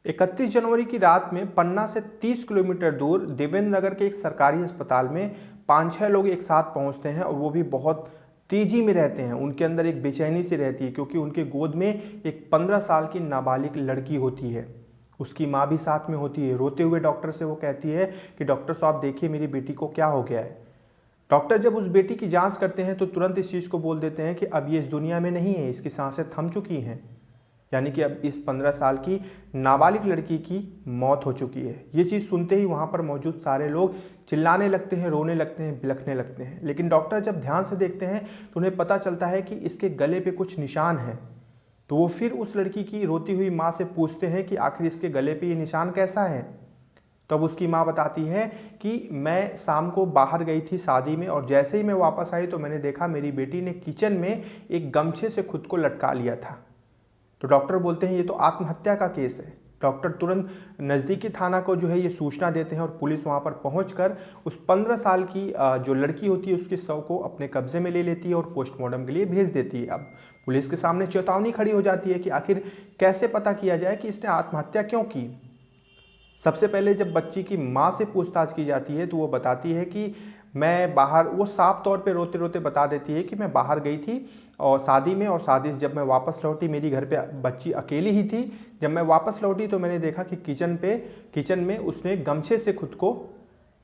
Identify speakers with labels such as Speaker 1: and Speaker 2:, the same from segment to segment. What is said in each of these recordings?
Speaker 1: 31 जनवरी की रात में पन्ना से 30 किलोमीटर दूर देवेंद्र नगर के एक सरकारी अस्पताल में 5-6 लोग एक साथ पहुंचते हैं और वो भी बहुत तेजी में रहते हैं। उनके अंदर एक बेचैनी सी रहती है क्योंकि उनके गोद में एक 15 साल की नाबालिग लड़की होती है। उसकी माँ भी साथ में होती है। रोते हुए डॉक्टर से वो कहती है कि डॉक्टर साहब देखिए मेरी बेटी को क्या हो गया है। डॉक्टर जब उस बेटी की जांच करते हैं तो तुरंत इस चीज़ को बोल देते हैं कि अब ये इस दुनिया में नहीं है, इसकी सांसें थम चुकी हैं। यानी कि अब इस 15 साल की नाबालिग लड़की की मौत हो चुकी है। ये चीज़ सुनते ही वहाँ पर मौजूद सारे लोग चिल्लाने लगते हैं, रोने लगते हैं, बिलखने लगते हैं। लेकिन डॉक्टर जब ध्यान से देखते हैं तो उन्हें पता चलता है कि इसके गले पे कुछ निशान हैं। तो वो फिर उस लड़की की रोती हुई माँ से पूछते हैं कि आखिर इसके गले पे ये निशान कैसा है। तब उसकी माँ बताती है कि मैं शाम को बाहर गई थी शादी में और जैसे ही मैं वापस आई तो मैंने देखा मेरी बेटी ने किचन में एक गमछे से खुद को लटका लिया था। तो डॉक्टर बोलते हैं ये तो आत्महत्या का केस है। डॉक्टर तुरंत नज़दीकी थाना को जो है ये सूचना देते हैं और पुलिस वहाँ पर पहुँचकर उस 15 साल की जो लड़की होती है उसके शव को अपने कब्जे में ले लेती है और पोस्टमार्टम के लिए भेज देती है। अब पुलिस के सामने चेतावनी खड़ी हो जाती है कि आखिर कैसे पता किया जाए कि इसने आत्महत्या क्यों की। सबसे पहले जब बच्ची की माँ से पूछताछ की जाती है तो वो बताती है कि मैं बाहर, वो साफ तौर पे रोते रोते बता देती है कि मैं बाहर गई थी और शादी में, और शादी से जब मैं वापस लौटी मेरी घर पे बच्ची अकेली ही थी। जब मैं वापस लौटी तो मैंने देखा कि किचन में उसने गमछे से खुद को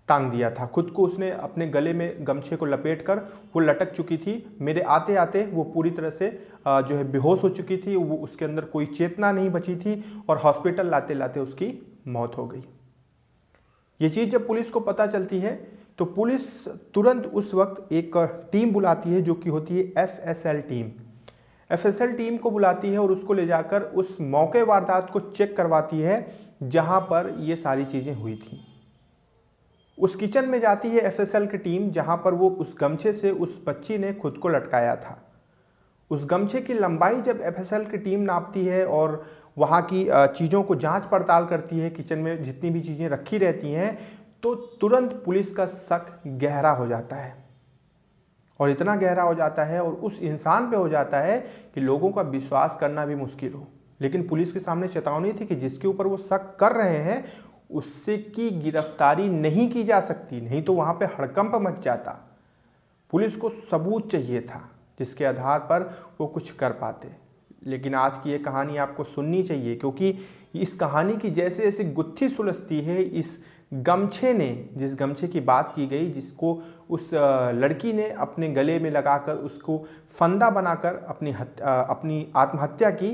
Speaker 1: टांग दिया था। खुद को उसने अपने गले में गमछे को लपेट कर वो लटक चुकी थी। मेरे आते आते वो पूरी तरह से जो है बेहोश हो चुकी थी। वो उसके अंदर कोई चेतना नहीं बची थी और हॉस्पिटल लाते लाते उसकी मौत हो गई। ये चीज़ जब पुलिस को पता चलती है तो पुलिस तुरंत उस वक्त एक टीम बुलाती है जो कि होती है एफएसएल टीम। एफएसएल टीम को बुलाती है और उसको ले जाकर उस मौके वारदात को चेक करवाती है जहां पर ये सारी चीज़ें हुई थी। उस किचन में जाती है एफएसएल की टीम जहां पर वो उस गमछे से उस बच्ची ने खुद को लटकाया था। उस गमछे की लंबाई जब एफएसएल की टीम नापती है और वहाँ की चीज़ों को जांच पड़ताल करती है, किचन में जितनी भी चीज़ें रखी रहती हैं, तो तुरंत पुलिस का शक गहरा हो जाता है। और इतना गहरा हो जाता है और उस इंसान पे हो जाता है कि लोगों का विश्वास करना भी मुश्किल हो। लेकिन पुलिस के सामने चेतावनी थी कि जिसके ऊपर वो शक कर रहे हैं उससे की गिरफ्तारी नहीं की जा सकती, नहीं तो वहाँ पे हड़कंप मच जाता। पुलिस को सबूत चाहिए था जिसके आधार पर वो कुछ कर पाते। लेकिन आज की ये कहानी आपको सुननी चाहिए क्योंकि इस कहानी की जैसे जैसे गुत्थी सुलझती है, इस गमछे ने, जिस गमछे की बात की गई, जिसको उस लड़की ने अपने गले में लगाकर उसको फंदा बनाकर अपनी आत्महत्या की,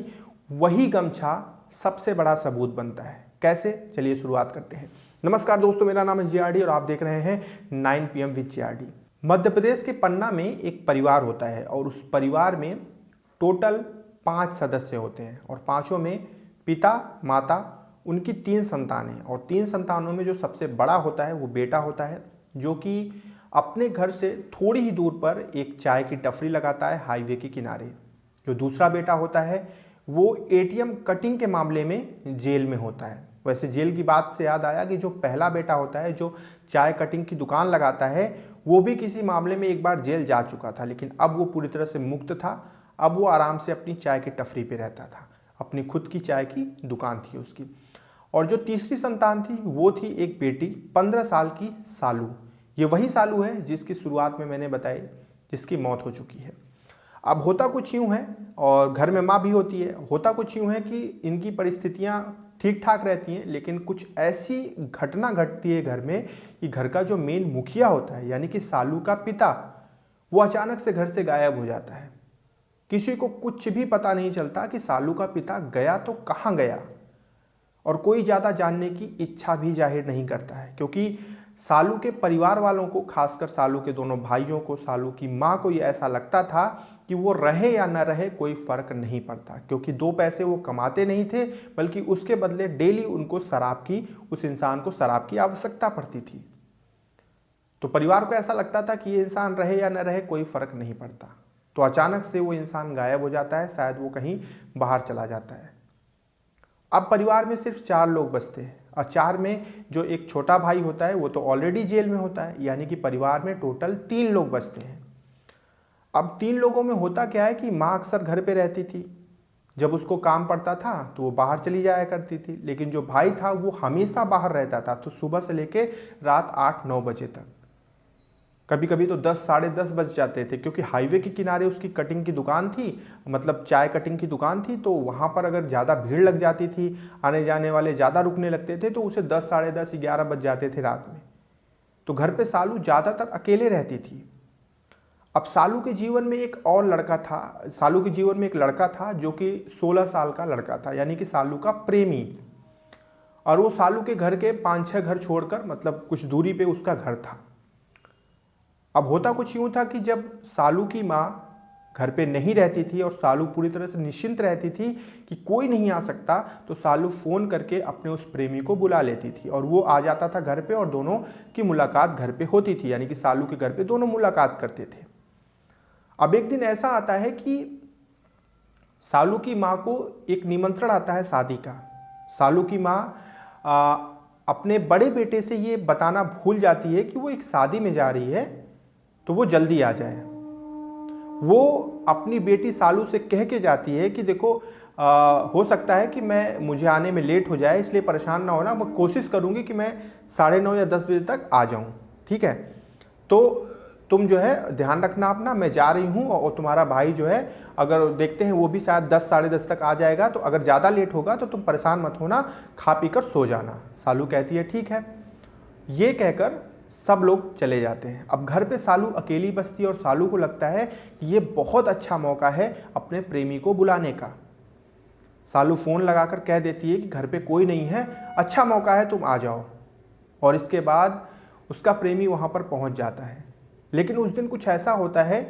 Speaker 1: वही गमछा सबसे बड़ा सबूत बनता है। कैसे, चलिए शुरुआत करते हैं। नमस्कार दोस्तों, मेरा नाम है जीआरडी और आप देख रहे हैं 9 PM with GRD. Madhya Pradesh के पन्ना में एक परिवार होता है और उस परिवार में टोटल 5 सदस्य होते हैं और पांचों में पिता, माता, उनकी 3 संतानें, और 3 संतानों में जो सबसे बड़ा होता है वो बेटा होता है जो कि अपने घर से थोड़ी ही दूर पर एक चाय की टपरी लगाता है हाईवे के किनारे। जो दूसरा बेटा होता है वो एटीएम कटिंग के मामले में जेल में होता है। वैसे जेल की बात से याद आया कि जो पहला बेटा होता है जो चाय कटिंग की दुकान लगाता है वो भी किसी मामले में एक बार जेल जा चुका था, लेकिन अब वो पूरी तरह से मुक्त था। अब वो आराम से अपनी चाय की टपरी पे रहता था, अपनी खुद की चाय की दुकान थी उसकी। और जो तीसरी संतान थी वो थी एक बेटी 15 साल की सालू। ये वही सालू है जिसकी शुरुआत में मैंने बताई, जिसकी मौत हो चुकी है। अब होता कुछ यूँ है, और घर में माँ भी होती है, होता कुछ यूँ है कि इनकी परिस्थितियाँ ठीक ठाक रहती हैं, लेकिन कुछ ऐसी घटना घटती है घर में कि घर का जो मेन मुखिया होता है यानी कि सालू का पिता, वो अचानक से घर से गायब हो जाता है। किसी को कुछ भी पता नहीं चलता कि सालू का पिता गया तो कहाँ गया, और कोई ज़्यादा जानने की इच्छा भी जाहिर नहीं करता है क्योंकि सालू के परिवार वालों को, खासकर सालू के दोनों भाइयों को, सालू की माँ को ये ऐसा लगता था कि वो रहे या न रहे कोई फ़र्क नहीं पड़ता, क्योंकि 2 पैसे वो कमाते नहीं थे बल्कि उसके बदले डेली उनको उस इंसान को शराब की आवश्यकता पड़ती थी। तो परिवार को ऐसा लगता था कि ये इंसान रहे या न रहे कोई फ़र्क नहीं पड़ता। तो अचानक से वो इंसान गायब हो जाता है, शायद वो कहीं बाहर चला जाता है। अब परिवार में सिर्फ 4 लोग बचते हैं और 4 में जो एक छोटा भाई होता है वो तो ऑलरेडी जेल में होता है, यानी कि परिवार में टोटल 3 लोग बचते हैं। अब 3 लोगों में होता क्या है कि माँ अक्सर घर पे रहती थी, जब उसको काम पड़ता था तो वो बाहर चली जाया करती थी, लेकिन जो भाई था वो हमेशा बाहर रहता था, तो सुबह से लेके रात 8-9 बजे तक, कभी कभी तो 10 साढ़े 10 बज जाते थे, क्योंकि हाईवे के किनारे उसकी कटिंग की दुकान थी, मतलब चाय कटिंग की दुकान थी। तो वहाँ पर अगर ज़्यादा भीड़ लग जाती थी, आने जाने वाले ज़्यादा रुकने लगते थे, तो उसे 10 साढ़े 10 11 बज जाते थे रात में। तो घर पे सालू ज़्यादातर अकेले रहती थी। अब सालू के जीवन में एक और लड़का था, सालू के जीवन में एक लड़का था जो कि 16 साल का लड़का था, यानी कि सालू का प्रेमी। और वो सालू के घर के 5-6 घर छोड़कर, मतलब कुछ दूरी पे उसका घर था। अब होता कुछ यूँ था कि जब सालू की माँ घर पे नहीं रहती थी और सालू पूरी तरह से निश्चिंत रहती थी कि कोई नहीं आ सकता, तो सालू फ़ोन करके अपने उस प्रेमी को बुला लेती थी और वो आ जाता था घर पे और दोनों की मुलाकात घर पे होती थी, यानी कि सालू के घर पे दोनों मुलाकात करते थे। अब एक दिन ऐसा आता है कि सालू की माँ को एक निमंत्रण आता है शादी का। सालू की माँ अपने बड़े बेटे से ये बताना भूल जाती है कि वो एक शादी में जा रही है, तो वो जल्दी आ जाए। वो अपनी बेटी सालू से कह के जाती है कि देखो हो सकता है कि मुझे आने में लेट हो जाए, इसलिए परेशान ना होना, मैं कोशिश करूँगी कि मैं 9:30 या 10 बजे तक आ जाऊँ, ठीक है। तो तुम जो है ध्यान रखना अपना, मैं जा रही हूँ, और तुम्हारा भाई जो है अगर देखते हैं वो भी शायद 10 साढ़े 10 तक आ जाएगा, तो अगर ज़्यादा लेट होगा तो तुम परेशान मत होना, खा पी कर सो जाना। सालू कहती है ठीक है। ये कहकर सब लोग चले जाते हैं। अब घर पे सालू अकेली बसती है और सालू को लगता है कि ये बहुत अच्छा मौका है अपने प्रेमी को बुलाने का। सालू फ़ोन लगाकर कह देती है कि घर पे कोई नहीं है, अच्छा मौका है, तुम आ जाओ। और इसके बाद उसका प्रेमी वहाँ पर पहुँच जाता है। लेकिन उस दिन कुछ ऐसा होता है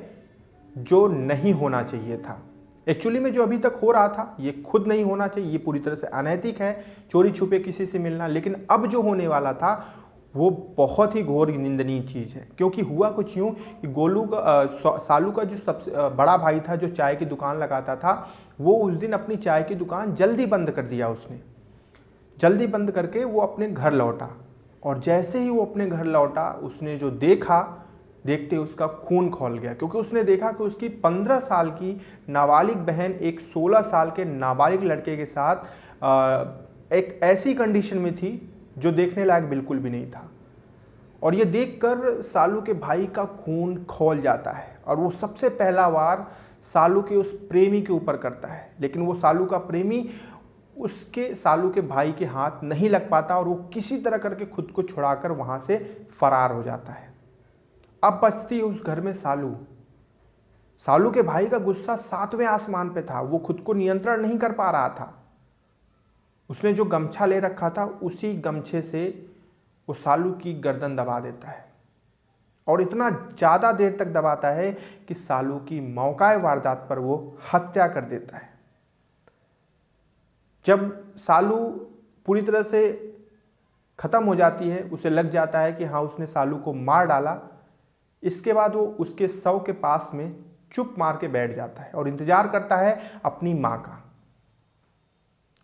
Speaker 1: जो नहीं होना चाहिए था। एक्चुअली में जो अभी तक हो रहा था ये खुद नहीं होना चाहिए, ये पूरी तरह से अनैतिक है, चोरी छुपे किसी से मिलना। लेकिन अब जो होने वाला था वो बहुत ही घोर निंदनीय चीज़ है। क्योंकि हुआ कुछ यूँ कि सालू का जो सबसे बड़ा भाई था, जो चाय की दुकान लगाता था, वो उस दिन अपनी चाय की दुकान जल्दी बंद कर दिया। उसने जल्दी बंद करके वो अपने घर लौटा, और जैसे ही वो अपने घर लौटा उसने जो देखा, देखते उसका खून खौल गया। क्योंकि उसने देखा कि उसकी 15 साल की नाबालिग बहन एक 16 साल के नाबालिग लड़के के साथ एक ऐसी कंडीशन में थी जो देखने लायक बिल्कुल भी नहीं था। और ये देखकर सालू के भाई का खून खौल जाता है और वो सबसे पहला वार सालू के उस प्रेमी के ऊपर करता है। लेकिन वो सालू का प्रेमी उसके सालू के भाई के हाथ नहीं लग पाता और वो किसी तरह करके खुद को छुड़ाकर वहाँ से फरार हो जाता है। अब बचती है उस घर में सालू। सालू के भाई का गुस्सा 7वें आसमान पे था, वो खुद को नियंत्रण नहीं कर पा रहा था। उसने जो गमछा ले रखा था उसी गमछे से वो सालू की गर्दन दबा देता है, और इतना ज़्यादा देर तक दबाता है कि सालू की मौकाए वारदात पर वो हत्या कर देता है। जब सालू पूरी तरह से ख़त्म हो जाती है, उसे लग जाता है कि हाँ उसने सालू को मार डाला। इसके बाद वो उसके शव के पास में चुप मार के बैठ जाता है और इंतज़ार करता है अपनी माँ का।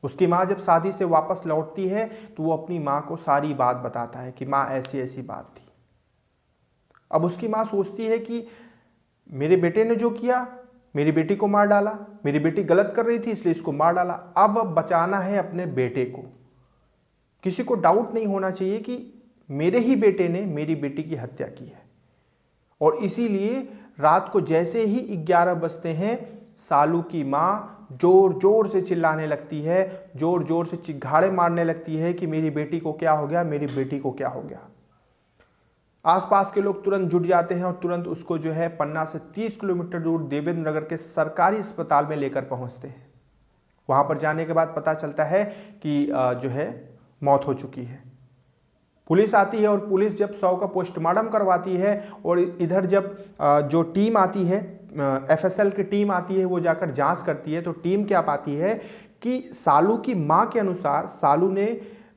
Speaker 1: उसकी माँ जब शादी से वापस लौटती है तो वो अपनी माँ को सारी बात बताता है कि माँ ऐसी ऐसी बात थी। अब उसकी माँ सोचती है कि मेरे बेटे ने जो किया, मेरी बेटी को मार डाला, मेरी बेटी गलत कर रही थी इसलिए इसको मार डाला, अब बचाना है अपने बेटे को। किसी को डाउट नहीं होना चाहिए कि मेरे ही बेटे ने मेरी बेटी की हत्या की है। और इसीलिए रात को जैसे ही 11 बजते हैं, सालू की माँ जोर जोर से चिल्लाने लगती है, जोर जोर से चिघाड़े मारने लगती है कि मेरी बेटी को क्या हो गया, मेरी बेटी को क्या हो गया। आसपास के लोग तुरंत जुट जाते हैं और तुरंत उसको जो है पन्ना से 30 किलोमीटर दूर देवेंद्र नगर के सरकारी अस्पताल में लेकर पहुंचते हैं। वहां पर जाने के बाद पता चलता है कि जो है मौत हो चुकी है। पुलिस आती है और पुलिस जब शव का पोस्टमार्टम करवाती है और इधर जब जो टीम आती है, FSL की टीम आती है, वो जाकर जांच करती है, तो टीम क्या पाती है कि सालू की मां के अनुसार सालू ने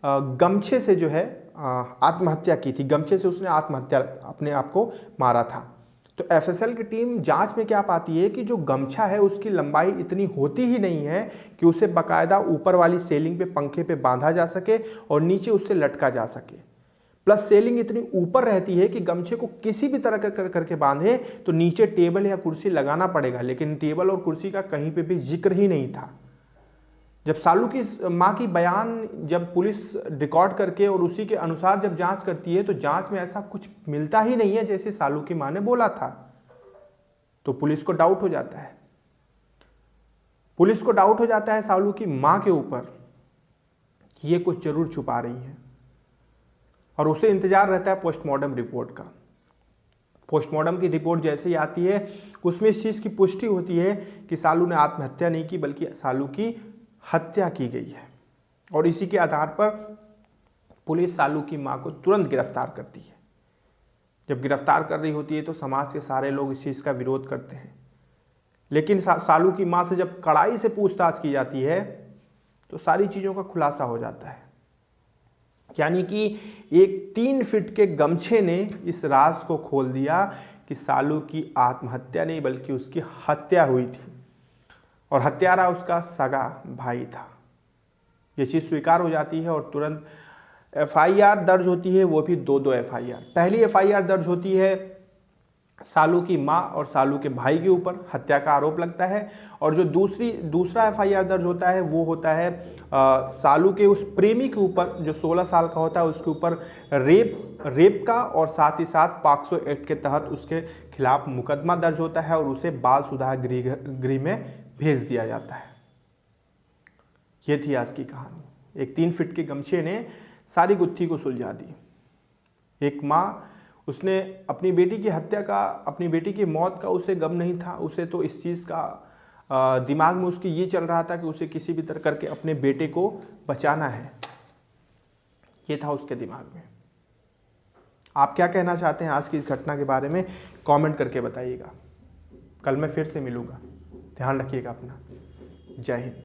Speaker 1: गमछे से जो है आत्महत्या की थी, गमछे से उसने आत्महत्या अपने आप को मारा था। तो FSL की टीम जांच में क्या पाती है कि जो गमछा है उसकी लंबाई इतनी होती ही नहीं है कि उसे बाकायदा ऊपर वाली सेलिंग पे पंखे पे बांधा जा सके और नीचे उससे लटका जा सके। प्लस सेलिंग इतनी ऊपर रहती है कि गमछे को किसी भी तरह करके बांधे तो नीचे टेबल या कुर्सी लगाना पड़ेगा, लेकिन टेबल और कुर्सी का कहीं पे भी जिक्र ही नहीं था। जब सालू की माँ की बयान जब पुलिस रिकॉर्ड करके और उसी के अनुसार जब जांच करती है तो जांच में ऐसा कुछ मिलता ही नहीं है जैसे सालू की माँ ने बोला था। तो पुलिस को डाउट हो जाता है, पुलिस को डाउट हो जाता है सालू की माँ के ऊपर कि ये कुछ जरूर छुपा रही हैं, और उसे इंतजार रहता है पोस्टमार्टम रिपोर्ट का। पोस्टमार्टम की रिपोर्ट जैसे ही आती है उसमें इस चीज़ की पुष्टि होती है कि सालू ने आत्महत्या नहीं की बल्कि सालू की हत्या की गई है। और इसी के आधार पर पुलिस सालू की मां को तुरंत गिरफ्तार करती है। जब गिरफ्तार कर रही होती है तो समाज के सारे लोग इस चीज़ का विरोध करते हैं, लेकिन सालू की मां से जब कड़ाई से पूछताछ की जाती है तो सारी चीज़ों का खुलासा हो जाता है। यानी कि एक 3 फीट के गमछे ने इस राज को खोल दिया कि सालू की आत्महत्या नहीं बल्कि उसकी हत्या हुई थी, और हत्यारा उसका सगा भाई था। ये चीज़ स्वीकार हो जाती है और तुरंत एफआईआर दर्ज होती है, वो भी 2 एफआईआर। पहली एफआईआर दर्ज होती है सालू की माँ और सालू के भाई के ऊपर, हत्या का आरोप लगता है। और जो दूसरा एफआईआर दर्ज होता है वो होता है सालू के उस प्रेमी के ऊपर जो 16 साल का होता है, उसके ऊपर रेप का, और साथ ही साथ पॉक्सो एक्ट के तहत उसके खिलाफ मुकदमा दर्ज होता है और उसे बाल सुधार गृह में भेज दिया जाता है। ये थी आज की कहानी। एक 3 फीट के गमछे ने सारी गुत्थी को सुलझा दी। एक माँ, उसने अपनी बेटी की हत्या का, अपनी बेटी की मौत का उसे गम नहीं था। उसे तो इस चीज़ का दिमाग में उसके ये चल रहा था कि उसे किसी भी तरह करके अपने बेटे को बचाना है। ये था उसके दिमाग में। आप क्या कहना चाहते हैं आज की इस घटना के बारे में, कमेंट करके बताइएगा। कल मैं फिर से मिलूँगा। ध्यान रखिएगा अपना। जय हिंद।